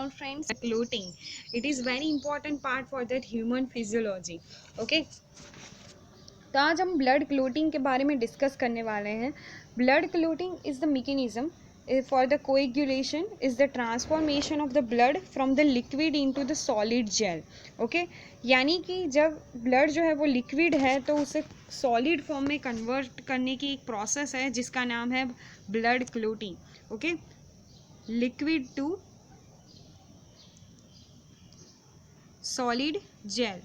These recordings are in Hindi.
small friends, clotting. It is very important part for that human physiology. Okay. तो आज हम ब्लड क्लोटिंग के बारे में डिस्कस करने वाले हैं. Blood clotting is the mechanism for the coagulation is the transformation of the blood from the liquid into the solid gel. Okay, यानी कि जब ब्लड जो है वो लिक्विड है तो उसे सॉलिड फॉर्म में कन्वर्ट करने की एक प्रोसेस है जिसका नाम है blood clotting. Okay, liquid to solid gel.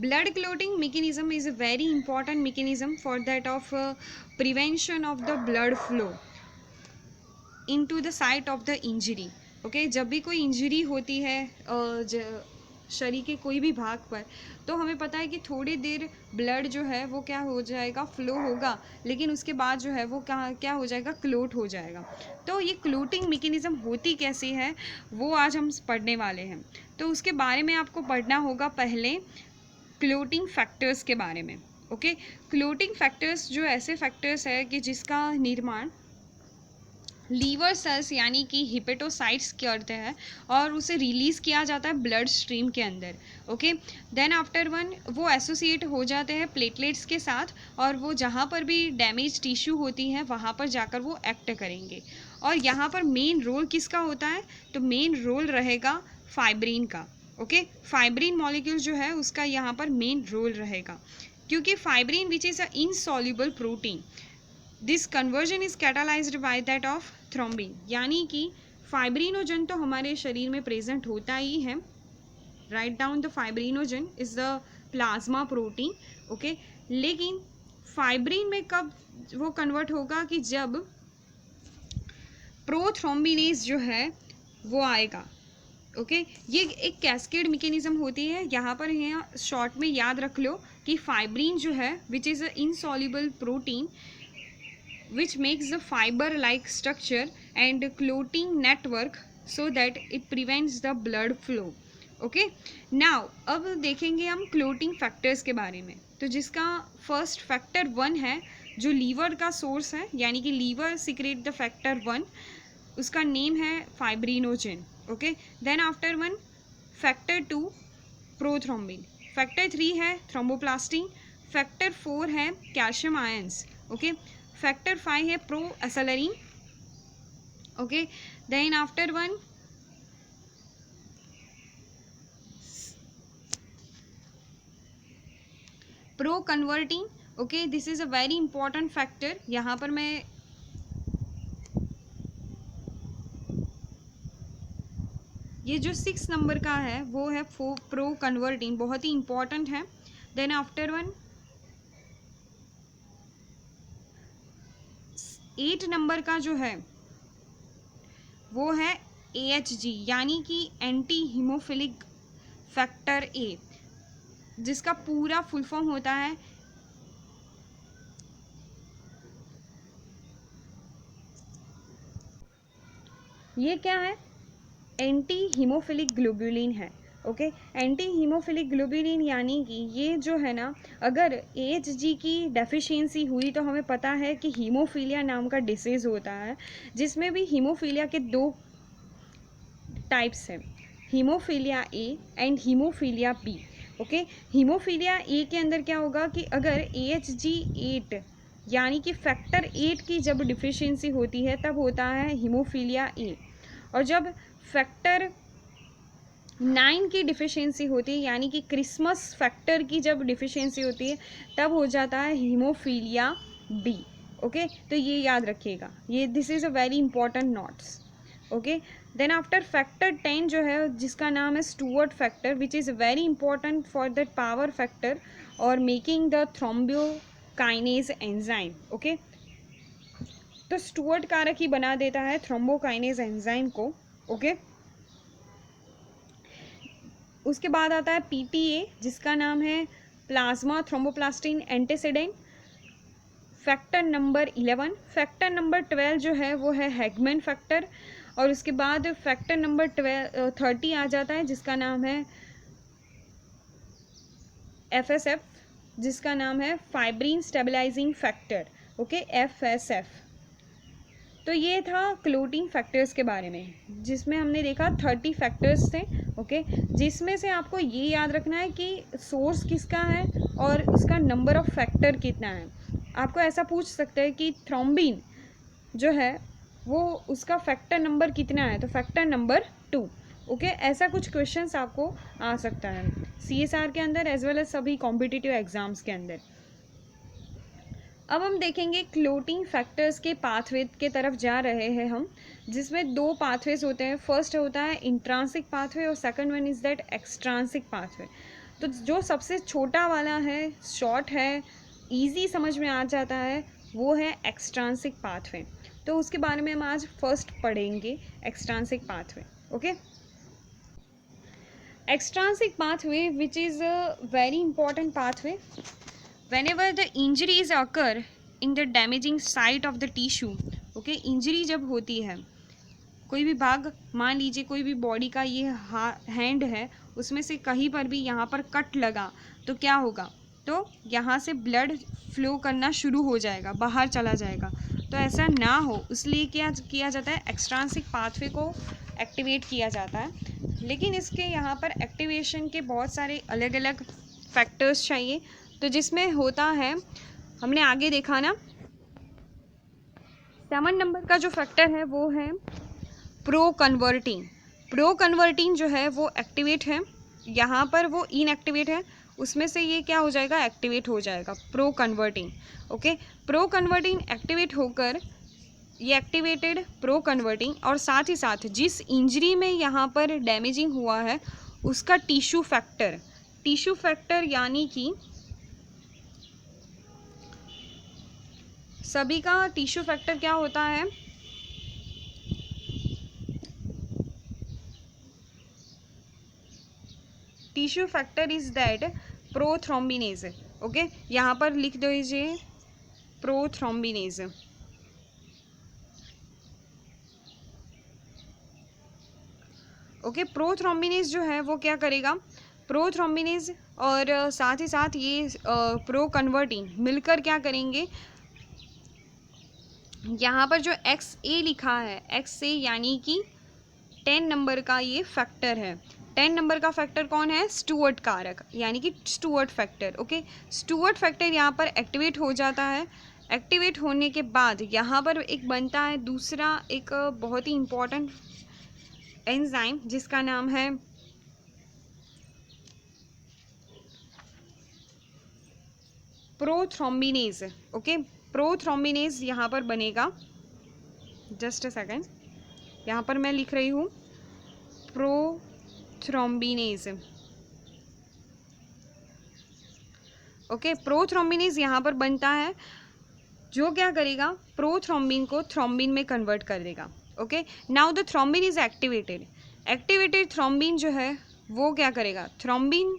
Blood clotting mechanism is a very important mechanism for that of prevention of the blood flow into the site of the injury. Okay, जब भी कोई इंजरी होती है शरीर के कोई भी भाग पर, तो हमें पता है कि थोड़ी देर ब्लड जो है वो क्या हो जाएगा, फ्लो होगा, लेकिन उसके बाद जो है वो क्या हो जाएगा, क्लोट हो जाएगा. तो ये क्लोटिंग मैकेनिज्म होती कैसे है वो आज हम पढ़ने वाले हैं. तो उसके बारे में आपको पढ़ना होगा पहले क्लोटिंग फैक्टर्स के बारे में. ओके, क्लोटिंग फैक्टर्स जो ऐसे फैक्टर्स है कि जिसका निर्माण लीवर सेल्स यानी कि हिपेटोसाइट्स करते हैं और उसे रिलीज़ किया जाता है ब्लड स्ट्रीम के अंदर. ओके, देन आफ्टर वन वो एसोसिएट हो जाते हैं प्लेटलेट्स के साथ और वो जहाँ पर भी डैमेज टिश्यू होती है वहाँ पर जाकर वो एक्ट करेंगे. और यहाँ पर मेन रोल किसका होता है, तो मेन रोल रहेगा फाइब्रिन का. ओके, फाइब्रिन मॉलिक्यूल जो है उसका यहाँ पर मेन रोल रहेगा, क्योंकि fibrin which is a insoluble protein, this conversion is catalysed by that of thrombin. यानी कि फाइब्रिनोजन तो हमारे शरीर में प्रेजेंट होता ही है. Write down the fibrinogen is the plasma protein. Okay, लेकिन फाइब्रिन में कब वो कन्वर्ट होगा कि जब प्रोथ्रोम्बिनेज जो है वो आएगा. ओके, ये एक कैस्केड मैकेनिज्म होती है. यहाँ पर यहाँ शॉर्ट में याद रख लो कि फाइब्रिन जो है which is a insoluble protein which makes the fiber like structure and clotting network so that it prevents the blood flow. Okay, now अब देखेंगे हम क्लोटिंग फैक्टर्स के बारे में. तो जिसका फर्स्ट फैक्टर 1 है जो लीवर का सोर्स है, यानी कि लीवर सिक्रेट द फैक्टर 1, उसका नेम है fibrinogen. Okay, then after 1 factor 2 prothrombin, factor 3 है थ्रोम्बोप्लास्टिन, फैक्टर 4 है कैल्शियम आयंस. ओके, फैक्टर 5 है proaccelerin. Okay, then after 1 proconvertin. Okay, this is a very important factor. यहाँ पर मैं ये जो 6 नंबर का है वो है प्रो कन्वर्टिंग, बहुत ही इंपॉर्टेंट है. देन आफ्टर 1 8 नंबर का जो है वो है AHG, यानी कि एंटी हीमोफिलिक फैक्टर ए, जिसका पूरा फुल फॉर्म होता है ये क्या है, एंटी हीमोफिलिक ग्लोबुलिन है. ओके, एंटी हीमोफिलिक ग्लोबुलिन यानी कि ये जो है ना, अगर AHG की डेफिशिएंसी हुई तो हमें पता है कि हीमोफीलिया नाम का डिसीज़ होता है, जिसमें भी हीमोफीलिया के 2 टाइप्स हैं, haemophilia A and haemophilia B. Okay, haemophilia A के अंदर क्या होगा कि अगर AHG 8 यानी कि फैक्टर 8 की जब डिफिशिएंसी होती है तब होता है हीमोफीलिया ए, और जब फैक्टर 9 की डिफिशिएंसी होती है यानी कि क्रिसमस फैक्टर की जब डिफिशिएंसी होती है तब हो जाता है हीमोफीलिया बी. ओके, तो ये याद रखिएगा, ये this is a very important notes. Okay, then after factor 10 जो है जिसका नाम है Stuart factor, which is very important for that power factor और making the thrombokinase enzyme. Okay, तो स्टुअर्ट कारक ही बना देता है थ्रोम्बोकाइनेज एंजाइम को. ओके, उसके बाद आता है PTA जिसका नाम है plasma thromboplastin antecedent, factor number 11. Factor number 12 जो है वो है हैगमैन फैक्टर, और उसके बाद फैक्टर नंबर 30 आ जाता है जिसका नाम है FSF, जिसका नाम है fibrin stabilising factor. Okay, FSF. तो ये था क्लोटिंग फैक्टर्स के बारे में, जिसमें हमने देखा 30 फैक्टर्स थे। ओके, जिसमें से आपको ये याद रखना है कि सोर्स किसका है और उसका नंबर ऑफ फैक्टर कितना है। आपको ऐसा पूछ सकते हैं कि थ्रोम्बिन जो है वो उसका फैक्टर नंबर कितना है, तो फैक्टर नंबर 2। ओके, ऐसा कुछ क्वेश्चंस आपको आ सकता है CSR के अंदर एज वेल एज सभी कॉम्पिटिटिव एग्जाम्स के अंदर। अब हम देखेंगे क्लोटिंग फैक्टर्स के पाथवे के तरफ जा रहे हैं हम, जिसमें 2 पाथवेज होते हैं। फर्स्ट होता है इंट्रांसिक पाथवे और second one is that extrinsic pathway. तो जो सबसे छोटा वाला है, शॉर्ट है, इजी समझ में आ जाता है, वो है एक्सट्रांसिक पाथवे। तो उसके बारे में हम आज फर्स्ट पढ़ेंगे, extrinsic pathway. Okay, extrinsic pathway, which is a very important pathway whenever the injuries occur in the damaging site of the tissue. okay, injury जब होती है कोई भी भाग, मान लीजिए कोई भी बॉडी का ये हैंड है, उसमें से कहीं पर भी यहाँ पर कट लगा तो क्या होगा, तो यहाँ से ब्लड फ्लो करना शुरू हो जाएगा, बाहर चला जाएगा। तो ऐसा ना हो इसलिए क्या किया जाता है, एक्सट्रांसिक पाथवे को एक्टिवेट किया जाता है। लेकिन इसके यहाँ पर एक्टिवेशन के बहुत सारे अलग अलग फैक्टर्स चाहिए, तो जिसमें होता है, हमने आगे देखा ना, 7 नंबर का जो फैक्टर है वो है प्रो कन्वर्टिंग। प्रो कन्वर्टिंग जो है वो एक्टिवेट है, यहाँ पर वो इनएक्टिवेट है, उसमें से ये क्या हो जाएगा, एक्टिवेट हो जाएगा, pro converting. Okay, pro converting activate होकर ये एक्टिवेटेड प्रो कन्वर्टिंग, और साथ ही साथ जिस इंजरी में यहाँ पर डैमेजिंग हुआ है उसका टिश्यू फैक्टर यानी कि सभी का टिश्यू फैक्टर क्या होता है, tissue factor is that prothrombinase. Okay, यहाँ पर लिख दीजिए प्रोथ्रोम्बिनेज। ओके, प्रोथ्रोम्बिनेज जो है वो क्या करेगा, प्रोथ्रोम्बिनेज और साथ ही साथ ये प्रो कन्वर्टिंग मिलकर क्या करेंगे, यहाँ पर जो XA लिखा है, XA यानी कि 10 नंबर का ये फैक्टर है। 10 नंबर का फैक्टर कौन है, स्टुअर्ट कारक, यानी कि Stuart factor. Okay, Stuart factor यहाँ पर एक्टिवेट हो जाता है। एक्टिवेट होने के बाद यहाँ पर एक बनता है दूसरा एक बहुत ही इम्पॉर्टेंट एंजाइम, जिसका नाम है प्रोथ्रोम्बिनेज। ओके, प्रोथ्रोम्बिनेज यहाँ पर बनेगा, जस्ट अ सेकेंड, यहाँ पर मैं लिख रही हूँ प्रोथ्रोम्बिनेज। ओके, प्रोथ्रोम्बिनेज यहाँ पर बनता है, जो क्या करेगा, प्रोथ्रोम्बिन को थ्रोम्बिन में कन्वर्ट कर देगा। Okay, now the thrombin is activated. Activated thrombin जो है वो क्या करेगा, थ्रोम्बिन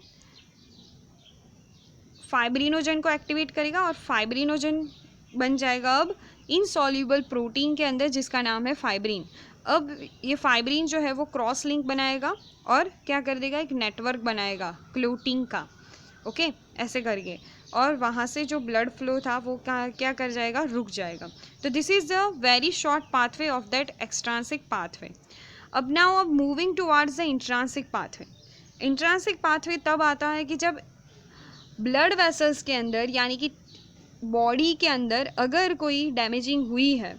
फाइब्रिनोजन को एक्टिवेट करेगा और फाइब्रिनोजन बन जाएगा अब इनसॉल्युबल प्रोटीन के अंदर, जिसका नाम है फाइब्रिन। अब ये फाइब्रिन जो है वो क्रॉस लिंक बनाएगा और क्या कर देगा, एक नेटवर्क बनाएगा क्लोटिंग का। ओके, ऐसे करके, और वहाँ से जो ब्लड फ्लो था वो क्या कर जाएगा, रुक जाएगा। तो this is the very short pathway of that extrinsic pathway. अब moving towards the intrinsic pathway. Intrinsic pathway तब आता है कि जब ब्लड वेसल्स के अंदर, यानी कि बॉडी के अंदर अगर कोई डैमेजिंग हुई है,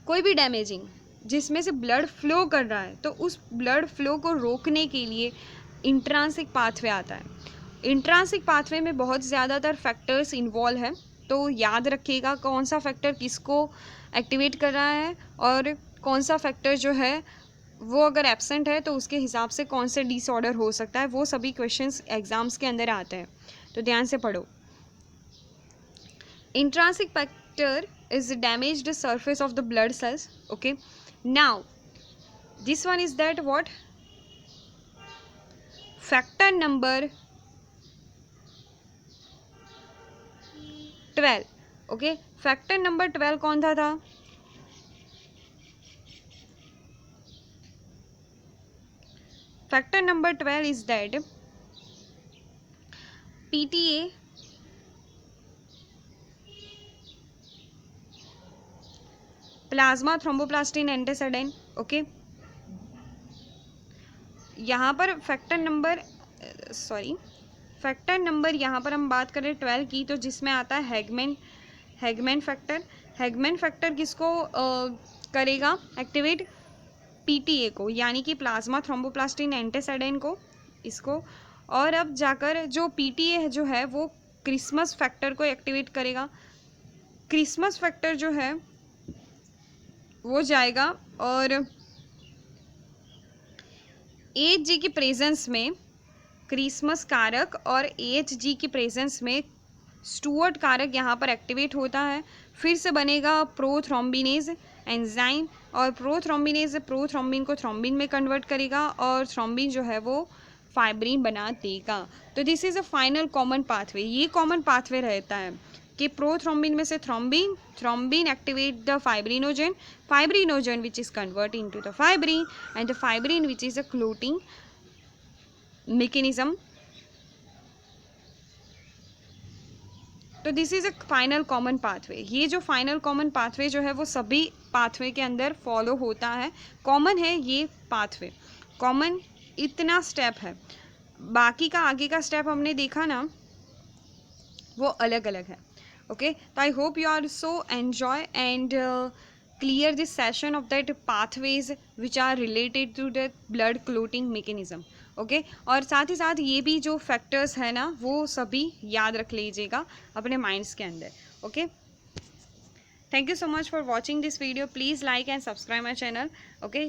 कोई भी डैमेजिंग जिसमें से ब्लड फ्लो कर रहा है, तो उस ब्लड फ्लो को रोकने के लिए इंट्रांसिक पाथवे आता है। इंट्रांसिक पाथवे में बहुत ज़्यादातर फैक्टर्स इन्वॉल्व है, तो याद रखिएगा कौन सा फैक्टर किसको एक्टिवेट कर रहा है और कौन सा फैक्टर जो है वो अगर एब्सेंट है तो उसके हिसाब से कौन से डिसऑर्डर हो सकता है, वो सभी क्वेश्चंस एग्जाम्स के अंदर आते हैं, तो ध्यान से पढ़ो। Intrinsic factor is the damaged surface of the blood cells. Okay, now this one is that what, factor number 12. Okay, factor number 12 कौन था factor number 12 is that plasma thromboplastin antecedent. Okay, यहाँ पर फैक्टर नंबर यहाँ पर हम बात करें 12 की, तो जिसमें आता है हैगमैन फैक्टर। हैगमैन फैक्टर किसको करेगा एक्टिवेट? पीटीए को, यानी कि प्लाज्मा थ्रोम्बोप्लास्टिन एंटीसेडेन को, इसको। और अब जाकर जो पीटीए जो है वो क्रिसमस फैक्टर को एक्टिवेट करेगा। क्रिसमस फैक्टर जो है वो जाएगा और एएचजी की प्रेजेंस में क्रिसमस कारक और एएचजी की प्रेजेंस में स्टुअर्ट कारक यहाँ पर एक्टिवेट होता है। फिर से बनेगा प्रोथ्रोम्बिनेज एंजाइम, और प्रोथ्रोम्बिनेज प्रोथ्रोम्बिन को थ्रोम्बिन में कन्वर्ट करेगा और थ्रोम्बिन जो है वो फाइब्रिन बना देगा। तो this is a final common pathway. ये कॉमन पाथवे रहता है कि प्रोथ्रोम्बिन में से thrombin activate the fibrinogen which is convert into the fibrin, and the fibrin which is a clotting mechanism। तो this is a final common pathway. ये जो फाइनल कॉमन पाथवे जो है वो सभी पाथवे के अंदर फॉलो होता है, कॉमन है ये पाथवे, कॉमन इतना स्टेप है। बाकी का आगे का स्टेप हमने देखा ना वो अलग अलग है। ओके, तो I hope you are so enjoy and clear this session of that pathways which are related to the blood clotting mechanism। Okay, और साथ ही साथ ये भी जो फैक्टर्स है ना वो सभी याद रख लीजिएगा अपने माइंड्स के अंदर। Okay, thank you so much for watching this video. Please like and subscribe my channel. Okay,